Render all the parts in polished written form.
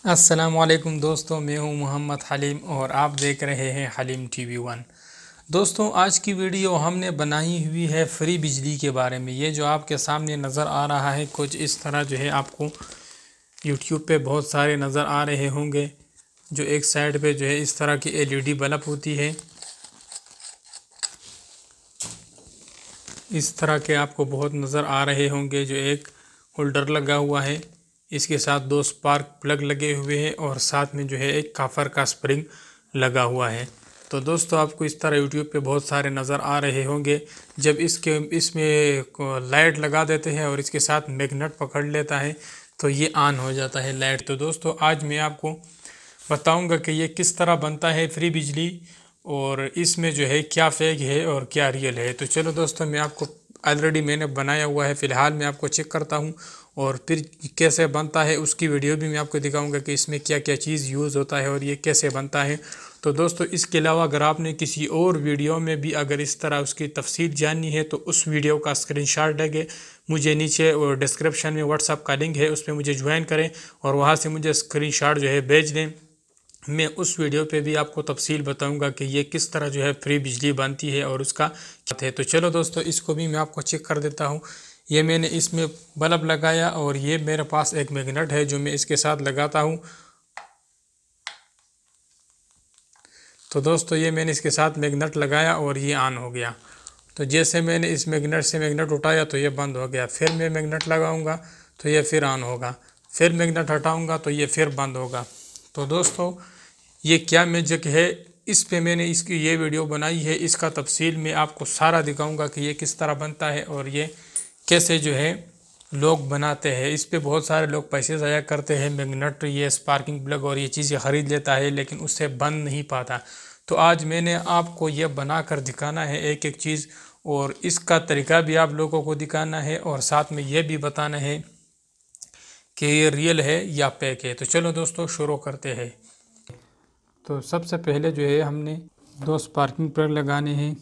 अस्सलामुअलैकुम दोस्तों, मैं हूं मोहम्मद हलीम और आप देख रहे हैं हलीम टीवी वन। दोस्तों, आज की वीडियो हमने बनाई हुई है फ्री बिजली के बारे में। ये जो आपके सामने नज़र आ रहा है कुछ इस तरह जो है आपको यूट्यूब पे बहुत सारे नज़र आ रहे होंगे। जो एक साइड पे जो है इस तरह की एलईडी बल्ब होती है, इस तरह के आपको बहुत नज़र आ रहे होंगे। जो एक होल्डर लगा हुआ है, इसके साथ दो स्पार्क प्लग लगे हुए हैं और साथ में जो है एक काफर का स्प्रिंग लगा हुआ है। तो दोस्तों, आपको इस तरह यूट्यूब पे बहुत सारे नज़र आ रहे होंगे। जब इसमें लाइट लगा देते हैं और इसके साथ मैग्नेट पकड़ लेता है तो ये ऑन हो जाता है लाइट। तो दोस्तों, आज मैं आपको बताऊंगा कि ये किस तरह बनता है फ्री बिजली और इसमें जो है क्या फेक है और क्या रियल है। तो चलो दोस्तों, मैं आपको ऑलरेडी मैंने बनाया हुआ है, फ़िलहाल मैं आपको चेक करता हूँ और फिर कैसे बनता है उसकी वीडियो भी मैं आपको दिखाऊंगा कि इसमें क्या क्या चीज़ यूज़ होता है और ये कैसे बनता है। तो दोस्तों, इसके अलावा अगर आपने किसी और वीडियो में भी अगर इस तरह उसकी तफसील जाननी है तो उस वीडियो का स्क्रीनशॉट लेके मुझे नीचे और डिस्क्रिप्शन में व्हाट्सअप का लिंक है, उस पर मुझे ज्वाइन करें और वहाँ से मुझे स्क्रीनशॉट जो है भेज दें। मैं उस वीडियो पे भी आपको तफसील बताऊंगा कि ये किस तरह जो है फ्री बिजली बनती है और उसका क्या है। तो चलो दोस्तों, इसको भी मैं आपको चेक कर देता हूँ। ये मैंने इसमें बल्ब लगाया और ये मेरे पास एक मैग्नेट है जो मैं इसके साथ लगाता हूँ। तो दोस्तों, ये मैंने इसके साथ मैग्नेट लगाया और ये ऑन हो गया। तो जैसे मैंने इस मैग्नेट से मैग्नेट उठाया तो ये बंद हो गया। फिर मैं मैग्नेट लगाऊंगा तो ये फिर ऑन होगा। फिर मैग्नेट हटाऊंगा तो ये फिर बंद होगा। तो दोस्तों, ये क्या मैजिक है, इस पे मैंने इसकी ये वीडियो बनाई है। इसका तफसील मैं आपको सारा दिखाऊंगा कि ये किस तरह बनता है और ये कैसे जो है लोग बनाते हैं। इस पे बहुत सारे लोग पैसे ज़ाया करते हैं, मैग्नेट, ये स्पार्किंग प्लग और ये चीज़ें ख़रीद लेता है लेकिन उससे बन नहीं पाता। तो आज मैंने आपको ये बना कर दिखाना है एक एक चीज़ और इसका तरीका भी आप लोगों को दिखाना है और साथ में ये भी बताना है कि ये रियल है या फेक है। तो चलो दोस्तों, शुरू करते हैं। तो सबसे पहले जो है हमने दो स्पार्किंग प्लग लगाने हैं।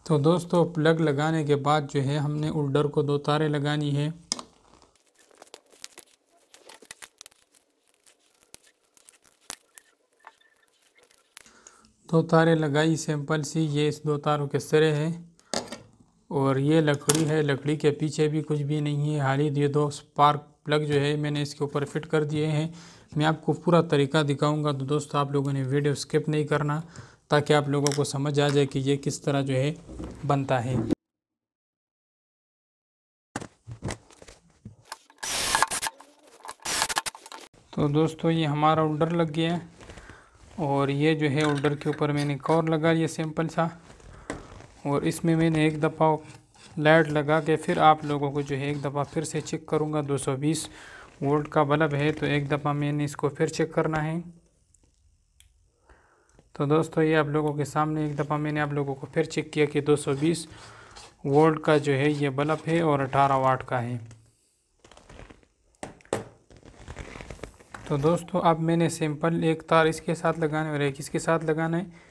तो दोस्तों, प्लग लगाने के बाद जो है हमने होल्डर को दो तारें लगानी है। दो तारें लगाई सिंपल सी, ये इस दो तारों के सिरे हैं और ये लकड़ी है। लकड़ी के पीछे भी कुछ भी नहीं है, हाली ये दो स्पार्क प्लग जो है मैंने इसके ऊपर फिट कर दिए हैं। मैं आपको पूरा तरीका दिखाऊंगा। तो दोस्तों, आप लोगों ने वीडियो स्किप नहीं करना ताकि आप लोगों को समझ आ जाए कि ये किस तरह जो है बनता है। तो दोस्तों, ये हमारा होल्डर लग गया है और ये जो है होल्डर के ऊपर मैंने कवर लगा लिया सिंपल सा और इसमें मैंने एक दफ़ा लाइट लगा के फिर आप लोगों को जो है एक दफ़ा फिर से चेक करूँगा। 220 वोल्ट का बल्ब है तो एक दफ़ा मैंने इसको फिर चेक करना है। तो दोस्तों, ये आप लोगों के सामने एक दफ़ा मैंने आप लोगों को फिर चेक किया कि 220 वोल्ट का जो है ये बल्ब है और 18 वाट का है। तो दोस्तों, अब मैंने सिंपल एक तार इसके साथ लगाना है और एक इसके साथ लगाना है।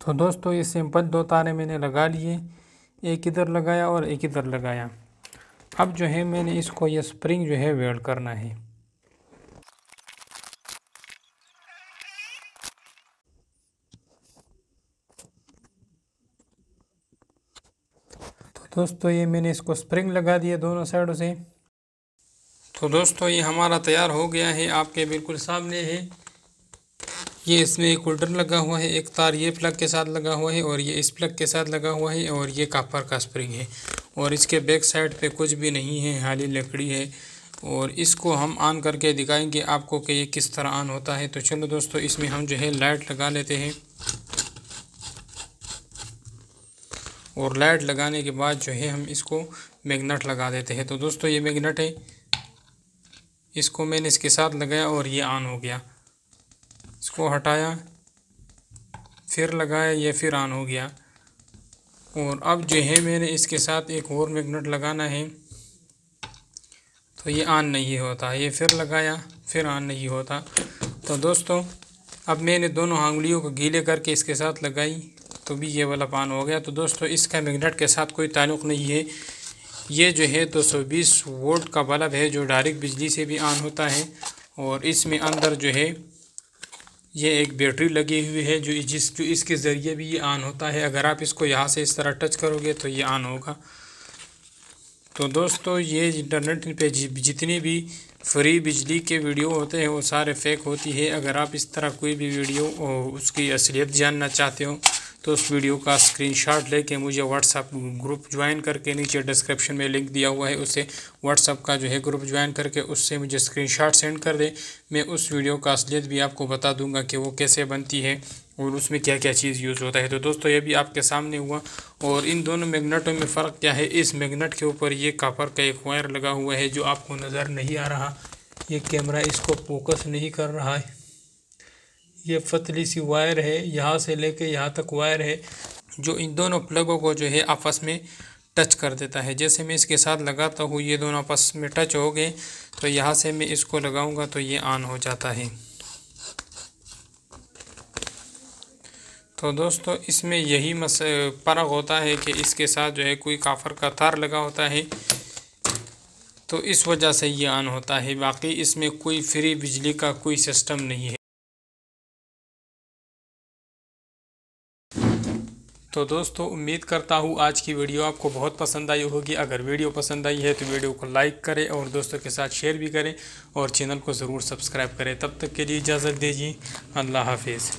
तो दोस्तों, ये सिंपल दो तारें मैंने लगा लिए, एक इधर लगाया और एक इधर लगाया। अब जो है मैंने इसको ये स्प्रिंग जो है वेल्ड करना है। तो दोस्तों, ये मैंने इसको स्प्रिंग लगा दिया दोनों साइडों से। तो दोस्तों, ये हमारा तैयार हो गया है, आपके बिल्कुल सामने है। ये इसमें एक होल्डर लगा हुआ है, एक तार ये प्लग के साथ लगा हुआ है और ये इस प्लग के साथ लगा हुआ है और ये कॉपर का स्प्रिंग है और इसके बैक साइड पे कुछ भी नहीं है, खाली लकड़ी है। और इसको हम ऑन करके दिखाएंगे आपको कि ये किस तरह ऑन होता है। तो चलो दोस्तों, इसमें हम जो है लाइट लगा लेते हैं और लाइट लगाने के बाद जो है हम इसको मैग्नेट लगा देते हैं। तो दोस्तों, ये मैग्नेट है, इसको मैंने इसके साथ लगाया और ये ऑन हो गया। इसको हटाया, फिर लगाया, ये फिर ऑन हो गया। और अब जो है मैंने इसके साथ एक और मैग्नेट लगाना है, तो ये ऑन नहीं होता, ये फिर लगाया फिर ऑन नहीं होता। तो दोस्तों अब मैंने दोनों आंगुलियों को गीले करके इसके साथ लगाई तो भी ये वाला ऑन हो गया। तो दोस्तों इसका मैग्नेट के साथ कोई ताल्लुक़ नहीं है, ये जो है 220 वोल्ट का बल्ब है जो डायरेक्ट बिजली से भी ऑन होता है। और इसमें अंदर जो है ये एक बैटरी लगी हुई है जो इसके ज़रिए भी ये ऑन होता है। अगर आप इसको यहाँ से इस तरह टच करोगे तो ये ऑन होगा। तो दोस्तों ये इंटरनेट पे जितनी भी फ्री बिजली के वीडियो होते हैं वो सारे फेक होती है। अगर आप इस तरह कोई भी वीडियो और उसकी असलियत जानना चाहते हो तो उस वीडियो का स्क्रीनशॉट लेके मुझे व्हाट्सअप ग्रुप ज्वाइन करके, नीचे डिस्क्रिप्शन में लिंक दिया हुआ है, उससे व्हाट्सअप का जो है ग्रुप ज्वाइन करके उससे मुझे स्क्रीनशॉट सेंड कर दे। मैं उस वीडियो का असलियत भी आपको बता दूंगा कि वो कैसे बनती है और उसमें क्या क्या चीज़ यूज़ होता है। तो दोस्तों ये भी आपके सामने हुआ। और इन दोनों मैग्नेटों में फ़र्क क्या है, इस मैग्नेट के ऊपर ये कॉपर का एक वायर लगा हुआ है जो आपको नज़र नहीं आ रहा, ये कैमरा इसको फोकस नहीं कर रहा है। ये पतली सी वायर है, यहाँ से लेके यहाँ तक वायर है जो इन दोनों प्लगों को जो है आपस में टच कर देता है। जैसे मैं इसके साथ लगाता हूँ ये दोनों आपस में टच हो गए, तो यहाँ से मैं इसको लगाऊंगा तो ये ऑन हो जाता है। तो दोस्तों इसमें यही फ़र्क होता है कि इसके साथ जो है कोई कॉपर का तार लगा होता है तो इस वजह से ये ऑन होता है, बाकी इसमें कोई फ्री बिजली का कोई सिस्टम नहीं है। तो दोस्तों उम्मीद करता हूँ आज की वीडियो आपको बहुत पसंद आई होगी। अगर वीडियो पसंद आई है तो वीडियो को लाइक करें और दोस्तों के साथ शेयर भी करें और चैनल को ज़रूर सब्सक्राइब करें। तब तक के लिए इजाज़त दीजिए, अल्लाह हाफिज़।